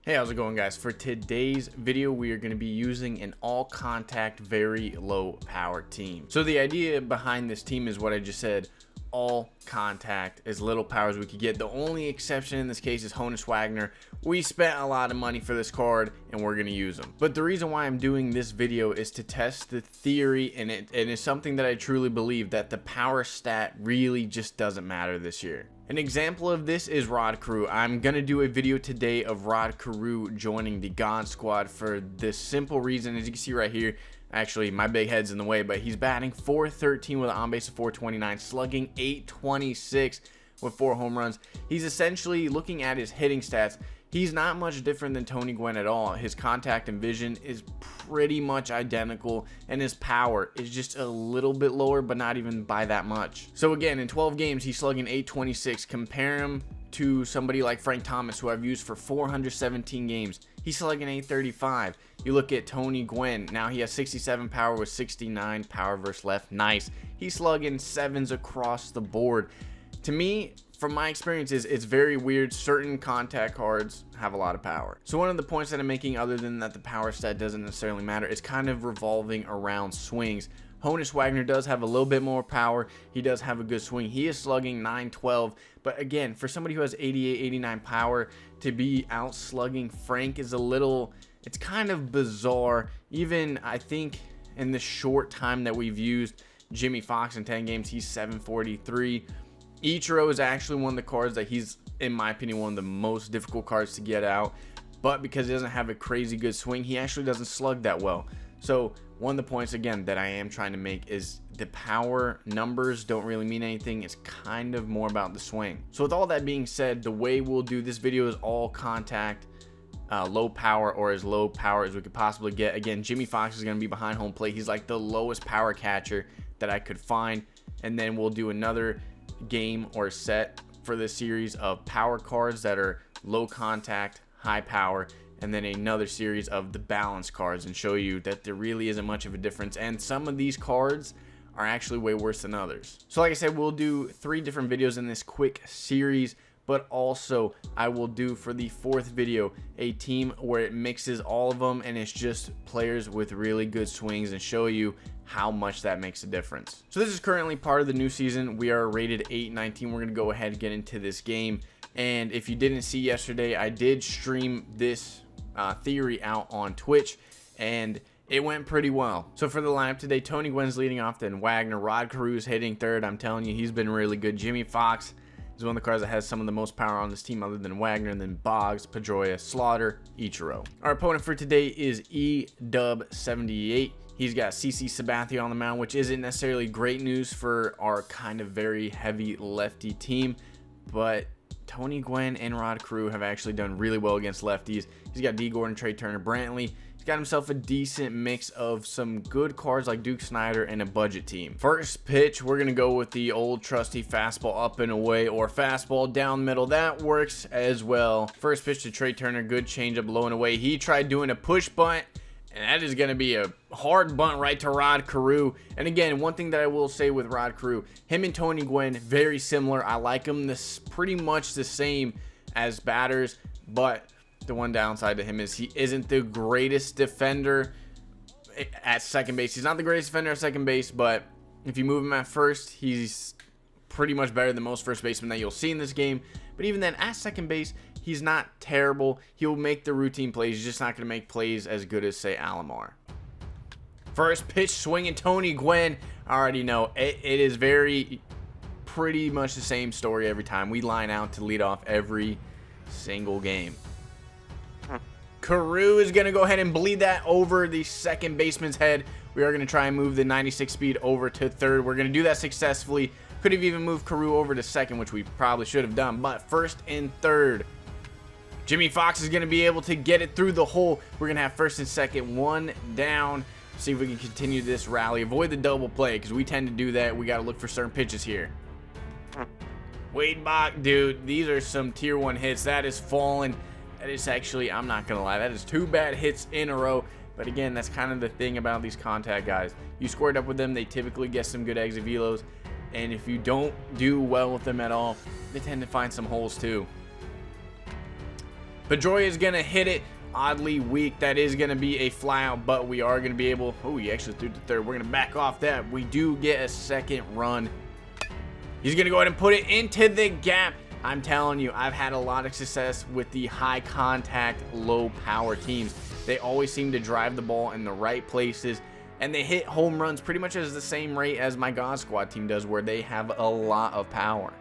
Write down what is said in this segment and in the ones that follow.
Hey, how's it going, guys? For today's video, we are going to be using an all-contact, very low-power team. So the idea behind this team is what I just said, all contact, as little power as we could get. The only exception in this case is Honus Wagner. We spent a lot of money for this card, and we're going to use him. But the reason why I'm doing this video is to test the theory, and it is something that I truly believe, that the power stat really just doesn't matter this year. An example of this is Rod Carew. I'm going to do a video today of Rod Carew joining the God Squad for this simple reason. As you can see right here, actually my big head's in the way, but he's batting .413 with an on-base of .429, slugging .826 with 4 home runs. He's essentially, looking at his hitting stats, he's not much different than Tony Gwynn at all. His contact and vision is pretty much identical, and his power is just a little bit lower, but not even by that much. So again, in 12 games, he's slugging .826. Compare him to somebody like Frank Thomas, who I've used for 417 games. He's slugging .835. You look at Tony Gwynn. Now he has 67 power with 69 power versus left. Nice. He's slugging 7s across the board. To me, from my experiences, it's very weird. Certain contact cards have a lot of power. So one of the points that I'm making, other than that the power stat doesn't necessarily matter, is kind of revolving around swings. Honus Wagner does have a little bit more power. He does have a good swing. He is slugging .912. But again, for somebody who has 88, 89 power, to be out slugging Frank is a little, it's kind of bizarre. Even, I think, in the short time that we've used Jimmy Fox in 10 games, he's .743. Ichiro is actually one of the cards that he's, in my opinion, one of the most difficult cards to get out. But because he doesn't have a crazy good swing, he actually doesn't slug that well. So one of the points, again, that I am trying to make is the power numbers don't really mean anything. It's kind of more about the swing. So with all that being said, the way we'll do this video is all contact, low power, or as low power as we could possibly get. Again, Jimmy Fox is going to be behind home plate. He's like the lowest power catcher that I could find. And then we'll do another game or set for this series of power cards that are low contact, high power, and then another series of the balance cards, and show you that there really isn't much of a difference, and some of these cards are actually way worse than others. So like I said, we'll do 3 different videos in this quick series, but also I will do, for the 4th video, a team where it mixes all of them and it's just players with really good swings, and show you how much that makes a difference. So this is currently part of the new season. We are rated 819. We're gonna go ahead and get into this game. And if you didn't see yesterday, I did stream this theory out on Twitch, and it went pretty well. So for the lineup today, Tony Gwynn's leading off, then Wagner. Rod Carew's hitting third. I'm telling you, he's been really good. Jimmy Fox is one of the cards that has some of the most power on this team, other than Wagner, and then Boggs, Pedroia, Slaughter, Ichiro. Our opponent for today is EDub78. He's got CC Sabathia on the mound, which isn't necessarily great news for our kind of very heavy lefty team, but Tony Gwynn and Rod Carew have actually done really well against lefties. He's got D. Gordon, Trey Turner, Brantley. He's got himself a decent mix of some good cards like Duke Snyder and a budget team. First pitch, we're going to go with the old trusty fastball up and away, or fastball down middle. That works as well. First pitch to Trey Turner, good changeup low and away. He tried doing a push bunt, and that is going to be a hard bunt right to Rod Carew. And again, one thing that I will say with Rod Carew, him and Tony Gwynn, very similar. I like him this pretty much the same as batters, but the one downside to him is he isn't the greatest defender at second base. He's not the greatest defender at second base, but if you move him at first, he's pretty much better than most first basemen that you'll see in this game. But even then, at second base, he's not terrible. He'll make the routine plays. He's just not going to make plays as good as, say, Alomar. First pitch, swinging Tony Gwynn. I already know. It is pretty much the same story every time. We line out to lead off every single game. Carew is going to go ahead and bleed that over the second baseman's head. We are going to try and move the 96 speed over to third. We're going to do that successfully. Could have even moved Carew over to second, which we probably should have done, but first and third. Jimmy Fox is going to be able to get it through the hole. We're going to have first and second, one down. See if we can continue this rally. Avoid the double play, because we tend to do that. We got to look for certain pitches here. Wade Bach, dude, these are some tier 1 hits. That is falling. That is actually, I'm not going to lie, that is 2 bad hits in a row. But again, that's kind of the thing about these contact guys. You squared up with them, they typically get some good exit velos. And if you don't do well with them at all, they tend to find some holes too. Pedroia is going to hit it. Oddly weak. That is going to be a flyout, but we are going to be able... Oh, he actually threw the third. We're going to back off that. We do get a second run. He's going to go ahead and put it into the gap. I'm telling you, I've had a lot of success with the high contact, low power teams. They always seem to drive the ball in the right places, and they hit home runs pretty much at the same rate as my God Squad team does, where they have a lot of power.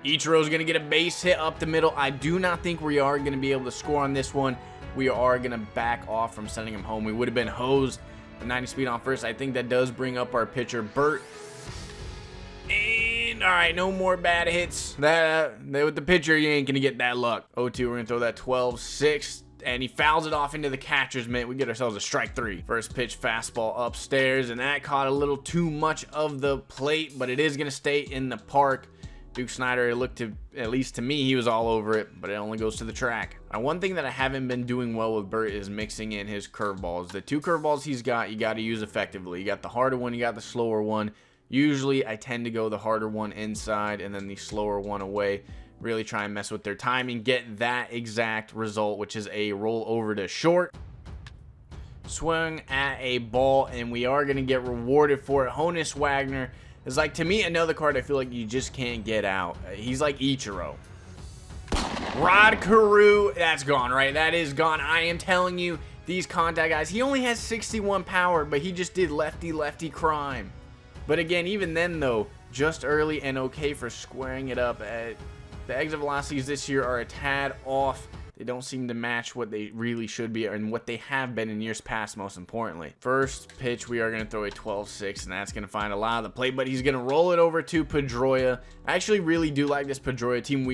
Ichiro's going to get a base hit up the middle. I do not think we are going to be able to score on this one. We are going to back off from sending him home. We would have been hosed. The 90 speed on first. I think that does bring up our pitcher, Bert. And, all right, no more bad hits. With the pitcher, you ain't going to get that luck. 0-2, we're going to throw that 12-6. And he fouls it off into the catcher's mitt. We get ourselves a strike 3. First pitch fastball upstairs, and that caught a little too much of the plate, but it is going to stay in the park. Duke Snyder, it looked to, at least to me, he was all over it, but it only goes to the track. Now, one thing that I haven't been doing well with Bert is mixing in his curveballs. The 2 curveballs he's got, you got to use effectively. You got the harder one, you got the slower one. Usually, I tend to go the harder one inside and then the slower one away. Really try and mess with their timing, get that exact result, which is a roll over to short. Swing at a ball, and we are going to get rewarded for it. Honus Wagner is, like, to me, another card I feel like you just can't get out. He's like Ichiro. Rod Carew, that's gone, right? That is gone. I am telling you, these contact guys, he only has 61 power, but he just did lefty crime. But again, even then, though, just early and okay for squaring it up. The exit velocities this year are a tad off. They don't seem to match what they really should be and what they have been in years past, most importantly. First pitch, we are going to throw a 12-6, and that's going to find a lot of the plate, but he's going to roll it over to Pedroia. I actually really do like this Pedroia team,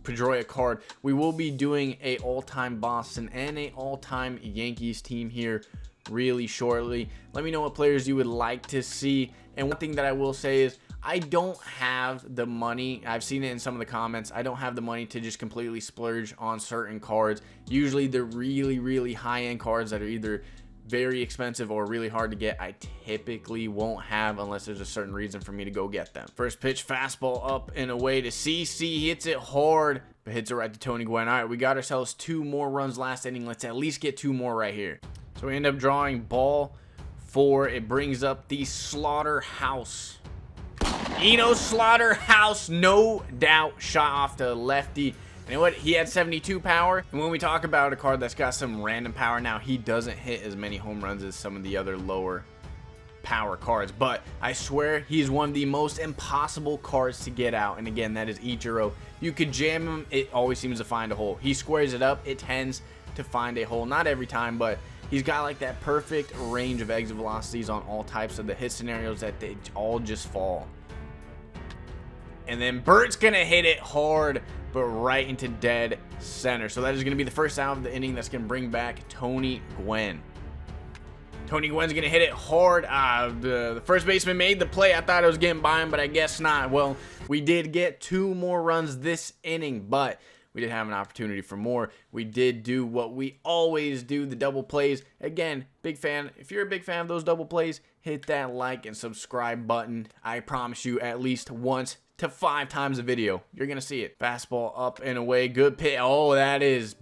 Pedroia card. We will be doing a all-time Boston and a all-time Yankees team here really shortly. Let me know what players you would like to see. And one thing that I will say is, I don't have the money. I've seen it in some of the comments. I don't have the money to just completely splurge on certain cards. Usually the really high-end cards that are either very expensive or really hard to get, I typically won't have unless there's a certain reason for me to go get them. First pitch, fastball up and away to CC. He hits it hard, but hits it right to Tony Gwynn. All right, we got ourselves 2 more runs last inning. Let's at least get 2 more right here. So we end up drawing ball 4. It brings up the Slaughterhouse. Eno Slaughterhouse, no doubt, shot off to lefty. You know what? He had 72 power. And when we talk about a card that's got some random power now, he doesn't hit as many home runs as some of the other lower power cards. But I swear he's one of the most impossible cards to get out. And again, that is Ichiro. You could jam him. It always seems to find a hole. He squares it up. It tends to find a hole. Not every time, but he's got like that perfect range of exit velocities on all types of the hit scenarios that they all just fall. And then Bert's going to hit it hard, but right into dead center. So that is going to be the first out of the inning that's going to bring back Tony Gwynn. Tony Gwynn's going to hit it hard. The first baseman made the play. I thought it was getting by him, but I guess not. Well, we did get 2 more runs this inning, but we did have an opportunity for more. We did do what we always do, the double plays. Again, big fan. If you're a big fan of those double plays, hit that like and subscribe button. I promise you, at least once to 5 times a video, you're gonna see it. Fastball up and away, good pitch. Oh, that is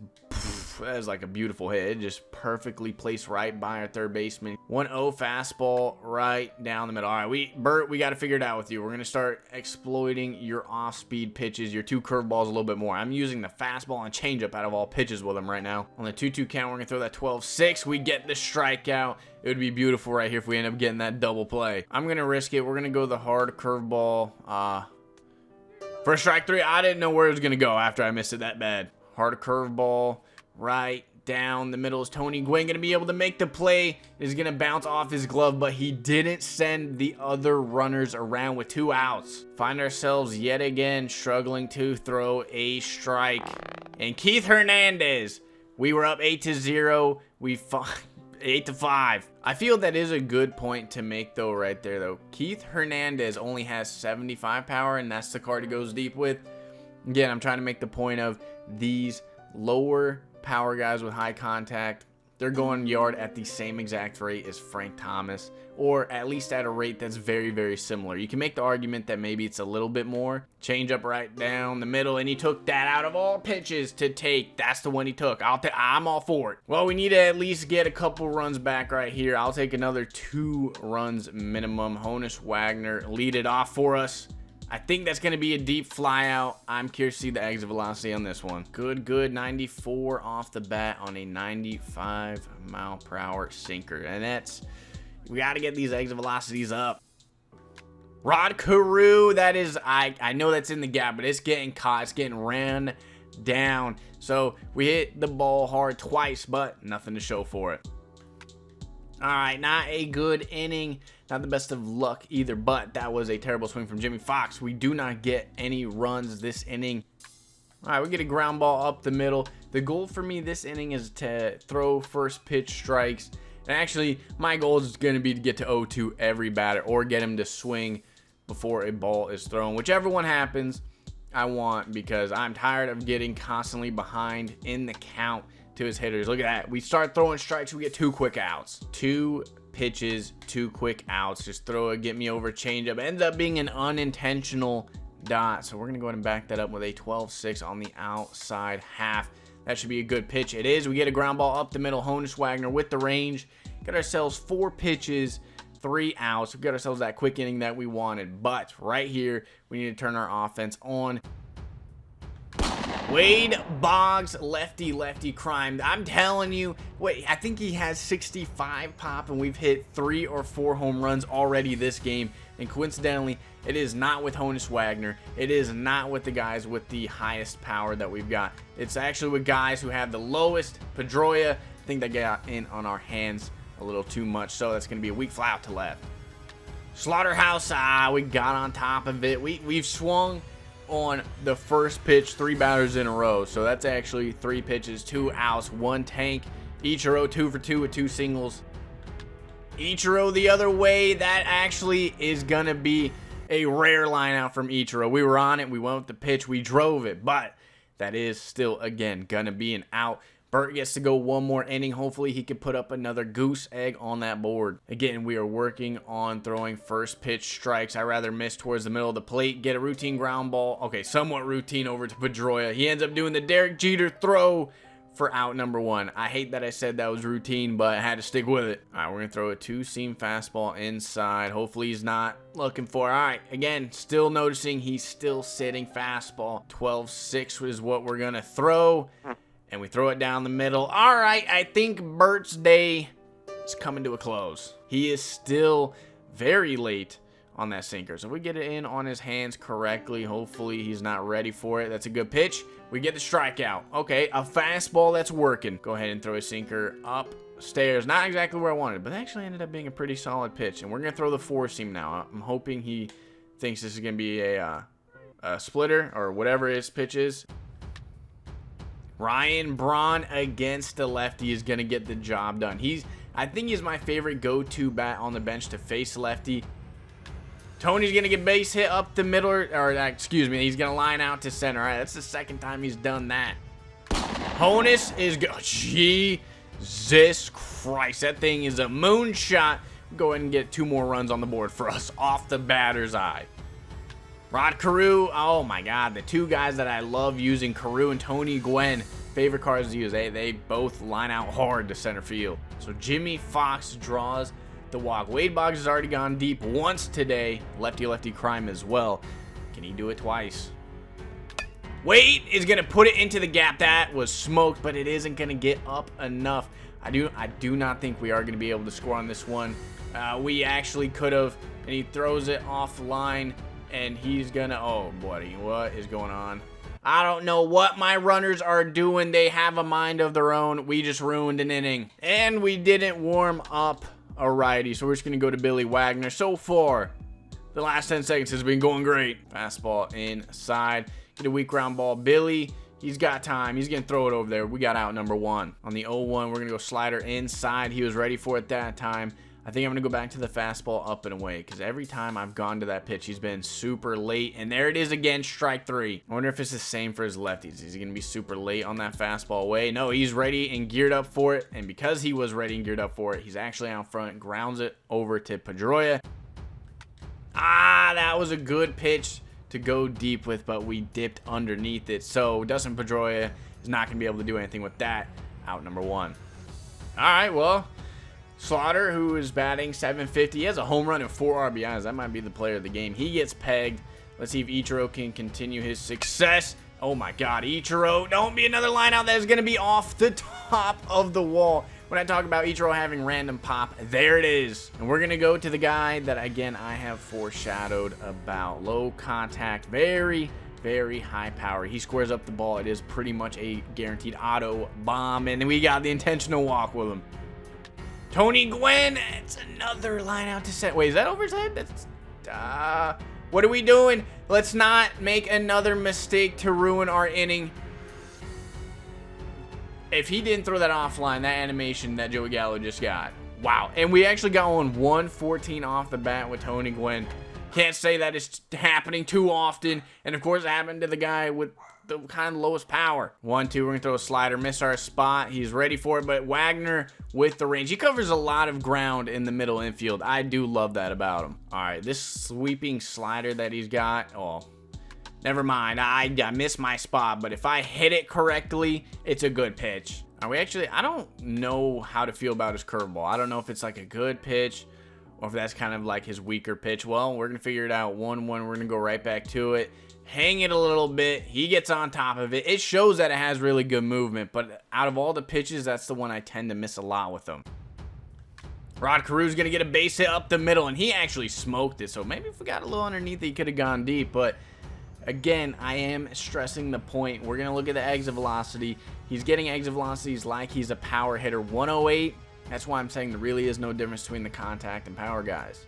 like a beautiful hit. It just perfectly placed right by our third baseman. 1-0 fastball right down the middle. All right, Bert, we got to figure it out with you. We're gonna start exploiting your off-speed pitches, your 2 curveballs a little bit more. I'm using the fastball and changeup out of all pitches with him right now. On the 2-2 count, we're gonna throw that 12-6. We get the strikeout. It would be beautiful right here if we end up getting that double play. I'm gonna risk it. We're gonna go the hard curveball. For strike 3, I didn't know where it was going to go after I missed it that bad. Hard curveball right down the middle. Is Tony Gwynn going to be able to make the play? Is going to bounce off his glove, but he didn't send the other runners around with 2 outs. Find ourselves yet again struggling to throw a strike. And Keith Hernandez, we were up 8-0. We fought 8-5. I feel that is a good point to make though right there though. Keith Hernandez only has 75 power, and that's the card he goes deep with. Again, I'm trying to make the point of these lower power guys with high contact they're going yard at the same exact rate as Frank Thomas, or at least at a rate that's very, very similar. You can make the argument that maybe it's a little bit more. Change up right down the middle, and he took that out of all pitches to take. That's the one he took. I'm all for it. Well, we need to at least get a couple runs back right here. I'll take another 2 runs minimum. Honus Wagner lead it off for us. I think that's going to be a deep fly out. I'm curious to see the exit velocity on this one. Good 94 off the bat on a 95 mile per hour sinker. And that's, we got to get these exit velocities up. Rod Carew, that is, I know that's in the gap, but it's getting caught. It's getting ran down. So we hit the ball hard twice, but nothing to show for it. All right, not a good inning. Not the best of luck either, but that was a terrible swing from Jimmy Fox. We do not get any runs this inning. All right, we get a ground ball up the middle. The goal for me this inning is to throw first pitch strikes. And actually, my goal is going to be to get to 0-2 every batter or get him to swing before a ball is thrown. Whichever one happens, I want, because I'm tired of getting constantly behind in the count to his hitters. Look at that. We start throwing strikes, we get 2 quick outs. 2 pitches, 2 quick outs. Just throw a get me over changeup. Ends up being an unintentional dot. So we're going to go ahead and back that up with a 12-6 on the outside half. That should be a good pitch. It is. We get a ground ball up the middle. Honus Wagner with the range. Got ourselves 4 pitches, 3 outs. We got ourselves that quick inning that we wanted. But right here, we need to turn our offense on. Wade Boggs, lefty crime. I'm telling you, wait, I think he has 65 pop, and we've hit 3 or 4 home runs already this game. And coincidentally, it is not with Honus Wagner. It is not with the guys with the highest power that we've got. It's actually with guys who have the lowest. Pedroia, I think they got in on our hands a little too much, so that's going to be a weak fly out to left. Slaughterhouse, we got on top of it. We've swung on the first pitch 3 batters in a row, so that's actually 3 pitches, 2 outs, 1 tank. Ichiro 2 for 2 with 2 singles. Ichiro the other way. That actually is gonna be a rare line out from Ichiro. We were on it, we went with the pitch, we drove it, but that is still again gonna be an out. Burt gets to go 1 more inning. Hopefully he can put up another goose egg on that board. Again, we are working on throwing first pitch strikes. I rather miss towards the middle of the plate, get a routine ground ball. Okay, somewhat routine over to Pedroia. He ends up doing the Derek Jeter throw for out number 1. I hate that I said that was routine, but I had to stick with it. All right, we're going to throw a 2-seam fastball inside. Hopefully he's not looking for it. All right, again, still noticing he's still sitting fastball. 12-6 is what we're going to throw. And we throw it down the middle. All right, I think Burt's day is coming to a close. He is still very late on that sinker. So if we get it in on his hands correctly, hopefully he's not ready for it. That's a good pitch. We get the strikeout. Okay, a fastball that's working. Go ahead and throw a sinker upstairs. Not exactly where I wanted, but actually ended up being a pretty solid pitch. And we're going to throw the 4-seam now. I'm hoping he thinks this is going to be a splitter or whatever his pitch is. Ryan Braun against the lefty is going to get the job done. I think he's my favorite go-to bat on the bench to face lefty. Tony's going to get base hit up the middle, or excuse me, he's going to line out to center. All right, that's the second time he's done that. Honus is good. Jesus Christ, that thing is a moonshot. Go ahead and get 2 more runs on the board for us off the batter's eye. Rod Carew, oh my God, the 2 guys that I love using, Carew and Tony Gwynn, favorite cards to use. They both line out hard to center field. So Jimmy Fox draws the walk. Wade Boggs has already gone deep once today. Lefty crime as well. Can he do it twice? Wade is going to put it into the gap. That was smoked, but it isn't going to get up enough. I do not think we are going to be able to score on this one. We actually could have, and he throws it offline. And he's gonna, oh buddy, what is going on? I don't know what my runners are doing. They have a mind of their own. We just ruined an inning. And we didn't warm up a righty. So we're just gonna go to Billy Wagner. So far, the last 10 seconds has been going great. Fastball inside. Get a weak ground ball. Billy, he's got time. He's gonna throw it over there. We got out number 1. On the 0-1, we're gonna go slider inside. He was ready for it that time. I think I'm going to go back to the fastball up and away because every time I've gone to that pitch, he's been super late. And there it is again, strike 3. I wonder if it's the same for his lefties. Is he going to be super late on that fastball away? No, he's ready and geared up for it. And because he was ready and geared up for it, he's actually out front, grounds it over to Pedroia. That was a good pitch to go deep with, but we dipped underneath it. So Dustin Pedroia is not going to be able to do anything with that. Out number 1. All right, well, Slaughter, who is batting .750, he has a home run and 4 RBIs. That might be the player of the game. He gets pegged. Let's see if Ichiro can continue his success. Oh my God, Ichiro, don't be another line out that is going to be off the top of the wall. When I talk about Ichiro having random pop, there it is. And we're going to go to the guy that, again, I have foreshadowed about. Low contact, very, very high power. He squares up the ball. It is pretty much a guaranteed auto bomb. And then we got the intentional walk with him. Tony Gwynn, it's another line out to set. Wait, is that overside? That's, what are we doing? Let's not make another mistake to ruin our inning. If he didn't throw that offline, that animation that Joey Gallo just got. Wow. And we actually got on 114 off the bat with Tony Gwynn. Can't say that it's happening too often. And of course, it happened to the guy with the kind of lowest power. 1-2, we're going to throw a slider, miss our spot. He's ready for it, but Wagner with the range. He covers a lot of ground in the middle infield. I do love that about him. All right, this sweeping slider that he's got. Oh, never mind. I missed my spot, but if I hit it correctly, it's a good pitch. I don't know how to feel about his curveball. I don't know if it's like a good pitch or if that's kind of like his weaker pitch. Well, we're going to figure it out. 1-1, we're going to go right back to it. Hang it a little bit. He gets on top of it. It shows that it has really good movement, but out of all the pitches, that's the one I tend to miss a lot with him. Rod Carew's going to get a base hit up the middle, and he actually smoked it. So maybe if we got a little underneath, he could have gone deep, but again, I am stressing the point. We're going to look at the exit velocity. He's getting exit velocities like he's a power hitter. 108. That's why I'm saying there really is no difference between the contact and power guys.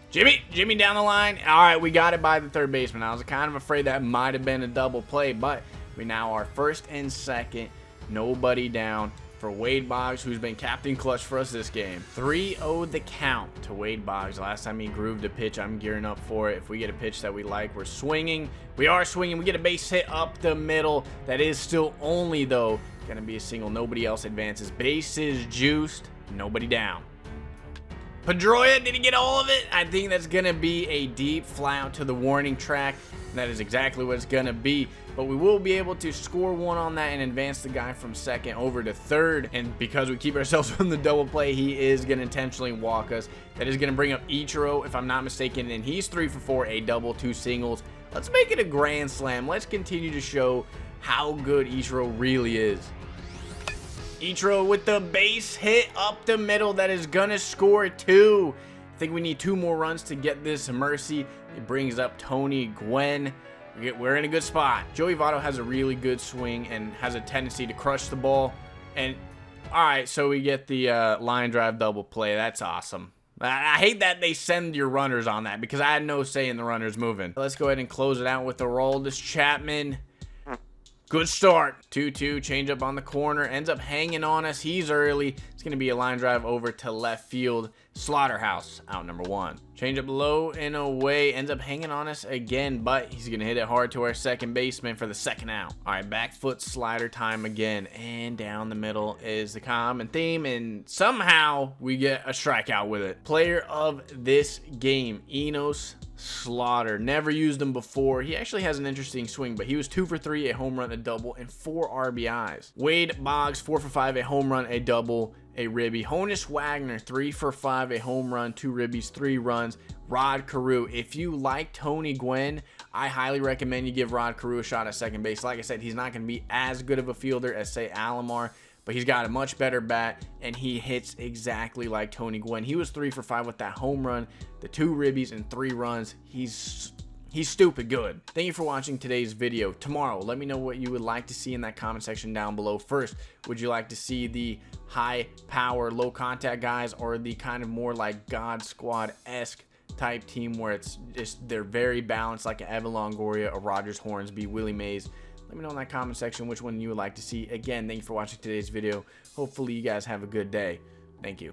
Jimmy down the line. All right, we got it by the third baseman. I was kind of afraid that might have been a double play, but we now are first and second. Nobody down for Wade Boggs, who's been captain clutch for us this game. 3-0 the count to Wade Boggs. Last time he grooved a pitch, I'm gearing up for it. If we get a pitch that we like, we're swinging. We are swinging. We get a base hit up the middle. That is still only, though, going to be a single. Nobody else advances. Bases juiced. Nobody down. Pedroia, did he get all of it? I think that's going to be a deep fly out to the warning track. And that is exactly what it's going to be. But we will be able to score one on that and advance the guy from second over to third. And because we keep ourselves from the double play, he is going to intentionally walk us. That is going to bring up Ichiro, if I'm not mistaken. And he's 3 for 4, a double, 2 singles. Let's make it a grand slam. Let's continue to show how good Ichiro really is. Ichiro with the base hit up the middle. That is going to score 2. I think we need 2 more runs to get this mercy. It brings up Tony Gwynn. We're in a good spot. Joey Votto has a really good swing and has a tendency to crush the ball. And all right, so we get the line drive double play. That's awesome. I hate that they send your runners on that because I had no say in the runners moving. Let's go ahead and close it out with the Aroldis Chapman. Good start. 2-2, change up on the corner. Ends up hanging on us. He's early. It's going to be a line drive over to left field. Slaughterhouse, out number 1. Change up low and away. Ends up hanging on us again, but he's going to hit it hard to our second baseman for the second out. All right, back foot slider time again. And down the middle is the common theme. And somehow we get a strikeout with it. Player of this game, Enos Slaughter. Never used him before. He actually has an interesting swing, but he was 2 for 3, a home run, a double, and 4 RBIs. Wade Boggs, 4 for 5, a home run, a double, a ribby. Honus Wagner, 3 for 5, a home run, 2 ribbies, 3 runs. Rod Carew. If you like Tony Gwynn, I highly recommend you give Rod Carew a shot at second base. Like I said, he's not going to be as good of a fielder as, say, Alomar, but he's got a much better bat, and he hits exactly like Tony Gwynn. He was 3 for 5 with that home run, the 2 ribbies, and 3 runs. He's stupid good. Thank you for watching today's video. Tomorrow, let me know what you would like to see in that comment section down below. First, would you like to see the high power, low contact guys, or the kind of more like God Squad-esque type team where it's just they're very balanced, like an Evan Longoria, a Rogers Hornsby, Willie Mays? Let me know in that comment section which one you would like to see. Again, thank you for watching today's video. Hopefully you guys have a good day. Thank you.